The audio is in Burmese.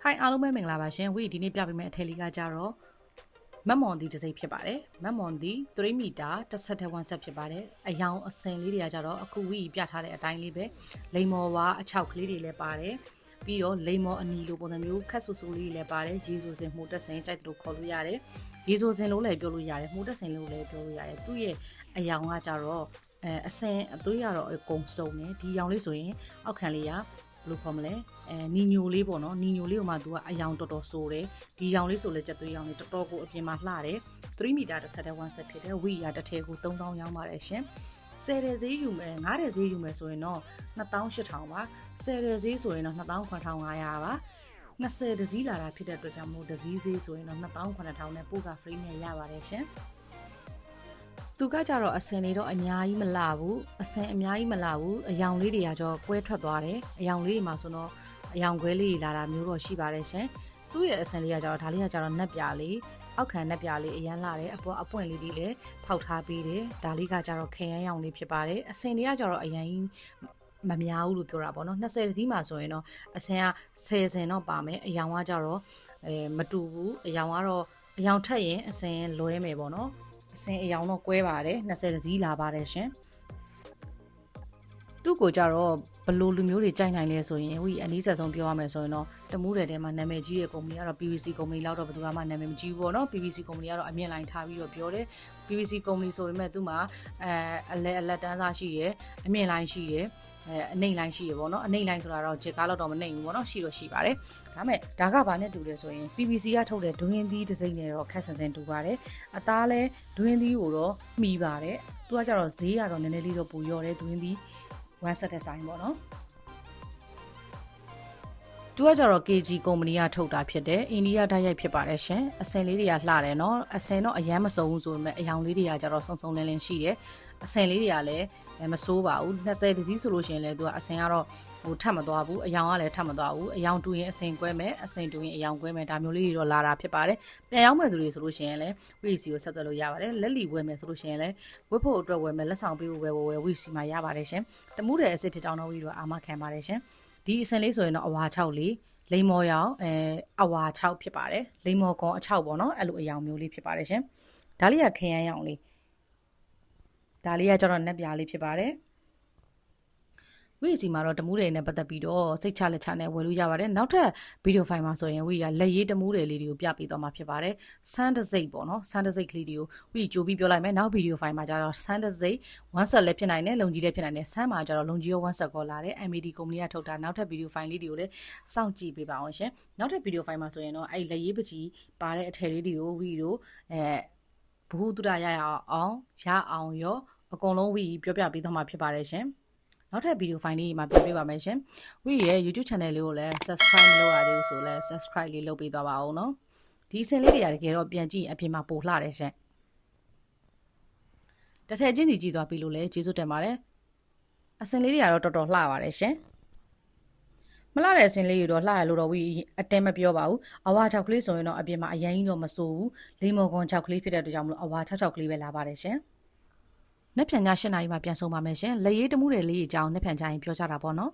Hi အားလုံးပဲမင်္ဂလာပါရှင်ဝီဒီနေ့ပြပေးမယ့်အထည်လေးကကြတော့မက်မွန်ဒီတစ်စိပ်ဖြစ်ပါတယ်မက်မွန်ဒီ3မီတာတစ်ဆက်တဲ့1ဆက်ဖြစ်ပါတယ်အယောင်အစင်လေးတွေကကြတော့အခုဝီပြထားတဲ့အတိုင်းလေးပဲလိမ္မော်ဝါအချောက်ကလေးတွေလည်းပါတယ်ပြီးတော့လိမ္မော်အနီလိုပုံစံမျိုးခက်ဆူဆူလေးတွေလည်းပါတယ်ရေဆိုစင်မှုတက်စင်ကြိုက်တယ်လို့ခေါ်လို့ရတယ်ရေဆိုစင်လို့လည်းပြောလို့ရတယ်မှုတက်စင်လို့လည်းပြောလို့ရတယ်သူ့ရဲ့အယောင်ကကြတော့အစင်အသွေးရတော့အကုန်စုံတယ်ဒီယောင်လေးဆိုရင်အောက်ခံလေးကဘယ်လိုခေါ်မလဲနီညိုလေးပေါ့နော်နီညိုလေးကိုမှသူကအယောင်တော်တော်ဆိုတယ်ဒီယောင်လေးဆိုလဲချက်သွေးယောင်လေးတော်တော်ကိုအပြင်မှာလှတယ်3မီတာတစ်ဆက်တဲ့1ဆက်ဖြစ်တယ်ဝီရတစ်ထည်ကို3000ရောင်းပါတယ်ရှင်10တဲ့ဈေးယူမယ်9တဲ့ဈေးယူမယ်ဆိုရင်တော့2800ပါ10တဲ့ဈေးဆိုရင်တော့2500ပါ20တစည်းလာတာဖြစ်တဲ့အတွက်ကြောင့်မို့တစည်းဈေးဆိုရင်တော့2800နဲ့ပို့က free နဲ့ရပါတယ်ရှင်သူကကြတော့အစင်လေးတော့အများကြီးမလှဘူးအစင်အများကြီးမလှဘူးအယောင်လေးတွေကကြောကွဲထွက်သွားတယ်အယောင်လေးတွေမှာဆိုတော့အယောင်ခွဲလေးလာတာမျိုးတော့ရှိပါတယ်ရှင်သူ့ရဲ့အစင်လေးကကြတော့ဒါလေးကကြတော့နက်ပြလေးအောက်ခံနက်ပြလေးအရန်လာတယ်အပွင့်လေးတွေလည်းဖောက်ထားပေးတယ်ဒါလေးကကြတော့ခရမ်းရောင်လေးဖြစ်ပါတယ်အစင်တွေကကြတော့အရင်မများဘူးလို့ပြောတာပေါ့နော်20စီးမှာဆိုရင်တော့အစင်က10စင်တော့ပါမယ်အယောင်ကကြတော့မတူဘူးအယောင်ကတော့အယောင်ထက်ရင်အစင်လွဲမယ်ပေါ့နော်အစင်အယောင်တော့ကွဲပါတယ်20စီးလာပါတယ်ရှင်သူ့ကိုကြတော့ဘလို့လူမျိုးတွေကြိုက်နိုင်လဲဆိုရင်ဝီအနည်းဆက်ဆုံးပြောရမယ်ဆိုရင်တော့တမူးတယ်ထဲမှာနာမည်ကြီးတဲ့ကုမ္ပဏီကတော့ PVC ကုမ္ပဏီလောက်တော့ဘယ်သူမှနာမည်မကြီးဘူးပေါ့နော် PVC ကုမ္ပဏီကတော့အမြင့်လိုင်းထားပြီးတော့ပြောတယ် PVC ကုမ္ပဏီဆိုပေမဲ့သူ့မှာအလက်တန်းစားရှိတယ်အမြင့်လိုင်းရှိတယ်အနှိမ့်လိုင်းရှိရပေါ့နော်အနှိမ့်လိုင်းဆိုတာတော့ဂျစ်ကားတော့မနှိမ့်ဘူးပေါ့နော်ရှိတော့ရှိပါတယ်ဒါမဲ့ဒါကဘာနဲ့တူလဲဆိုရင် PVC ကထုတ်တဲ့ဒွင်းသီးတစ်စိမ့်နဲ့တော့ခက်ဆန်ဆန်တူပါတယ်အသားလဲဒွင်းသီးကိုတော့မှီပါတယ်သူကကြတော့ဈေးကတော့နည်းနည်းလေးတော့ပူရော့တယ်ဒွင်းသီး1ဆက်တဲ့ဆိုင်ပေါ့နော်သူကကြတော့ KG ကုမ္ပဏီကထုတ်တာဖြစ်တယ်အိန္ဒိယဓာတ်ရိုက်ဖြစ်ပါတယ်ရှင်အစင်လေးတွေကလှတယ်နော်အစင်တော့အရန်မစုံဘူးဆိုပေမဲ့အယောင်လေးတွေကကြတော့စုံစုံလင်းလင်းရှိတယ်အစင်လေးတွေကလည်းမဆိုးပါဘူး20တစည်းဆိုလို့ရှိရင်လည်းသူကအစင်ကတော့ဟိုထပ်မသွားဘူးအယောင်ကလည်းထပ်မသွားဘူးအယောင်တူရင်အစင်ကွဲမယ်အစင်တူရင်အယောင်ကွဲမယ်ဒါမျိုးလေးတွေတော့လာတာဖြစ်ပါတယ်ပြန်ရောက်မယ်သူတွေဆိုလို့ရှိရင်လည်း WC ကိုဆက်သွယ်လို့ရပါတယ်လက်လီဝယ်မယ်ဆိုလို့ရှိရင်လည်းဝတ်ဖို့အတွက်ဝယ်မယ်လက်ဆောင်ပေးဖို့ဝယ် WC မှာရပါတယ်ရှင်တမှုတဲ့အစ်စ်ဖြစ်ကြောင်းတော့ဝီတော့အာမခံပါတယ်ရှင်ဒီအစင်လေးဆိုရင်တော့အဝါ6လေးလိမ္မော်ရောင်အဝါ6ဖြစ်ပါတယ်လိမ္မော်ကောင်အ6ပေါ့နော်အဲ့လိုအယောင်မျိုးလေးဖြစ်ပါတယ်ရှင်ဒါလေးကခရမ်းရောင်လေးဒါလေးကကျတော့နက်ပြားလေးဖြစ်ပါတယ်ဝီစီမှာတော့တမူးတွေနဲ့ပတ်သက်ပြီးတော့စိတ်ချလက်ချနဲ့ဝယ်လို့ရပါတယ်နောက်ထပ်ဗီဒီယိုဖိုင်မှာဆိုရင်ဝီကလက်ရေးတမူးတွေလေးတွေကိုပြပေးသွားမှာဖြစ်ပါတယ်ဆန်းတစိတ်ပေါ့နော်ဆန်းတစိတ်ကလေးတွေကိုဝီကြိုပြီးပြောလိုက်မယ်နောက်ဗီဒီယိုဖိုင်မှာကျတော့ဆန်းတစိတ်1ဆက်လည်းဖြစ်နိုင်တယ်လုံကြီးလည်းဖြစ်နိုင်တယ်ဆန်းမှာကျတော့လုံကြီးရော1ဆက်ကောလာတယ် MAD ကုမ္ပဏီကထုတ်တာနောက်ထပ်ဗီဒီယိုဖိုင်လေးတွေကိုလည်းစောင့်ကြည့်ပေးပါအောင်ရှင်နောက်ထပ်ဗီဒီယိုဖိုင်မှာဆိုရင်တော့အဲ့လက်ရေးပကြီးပါတဲ့အထည်လေးတွေကိုဝီတို့ဘ ഹു တုဒရအောင်ရောအကုန်လုံးဝီပြောပြပေးသွားမှာဖြစ်ပါတယ်ရှင်နောက်ထပ်ဗီဒီယိုဖိုင်လေးမှာပြပေးပါမယ်ရှင်ဝီရဲ့ YouTube channel လေးကိုလည်း subscribe မလုပ်ရသေးဘူးဆိုလည်း subscribe လေးလုပ်ပေးသွားပါဦးနော်ဒီအစင်လေးတွေတကယ်တော့ပြန်ကြည့်အပြင်မှာပိုလှတယ်ရှင်တစ်ထည်ချင်းစီကြည့်သွားပြီလို့လည်းကျေးဇူးတင်ပါတယ်အစင်လေးတွေကတော့တော်တော်လှပါတယ်ရှင်မလှတဲ့အစင်လေးတွေတော့လှရလို့တော့ဝီအတင်းမပြောပါဘူးအဝါ6ကလေးဆိုရင်တော့အပြင်မှာအရင်ကြီးတော့မစိုးဘူးလိမ္မော်ကွန်6ကလေးဖြစ်တဲ့အတွက်ကြောင့်မလို့အဝါ6ကလေးပဲလာပါတယ်ရှင်နက်ဖြန်ည7:00နာရီမှာပြန်ဆုံးပါမယ်ရှင်လက်ရေးတမှုတွေလေးအကြောင်းနက်ဖြန်ကြရင်ပြောကြတာပေါ့နော်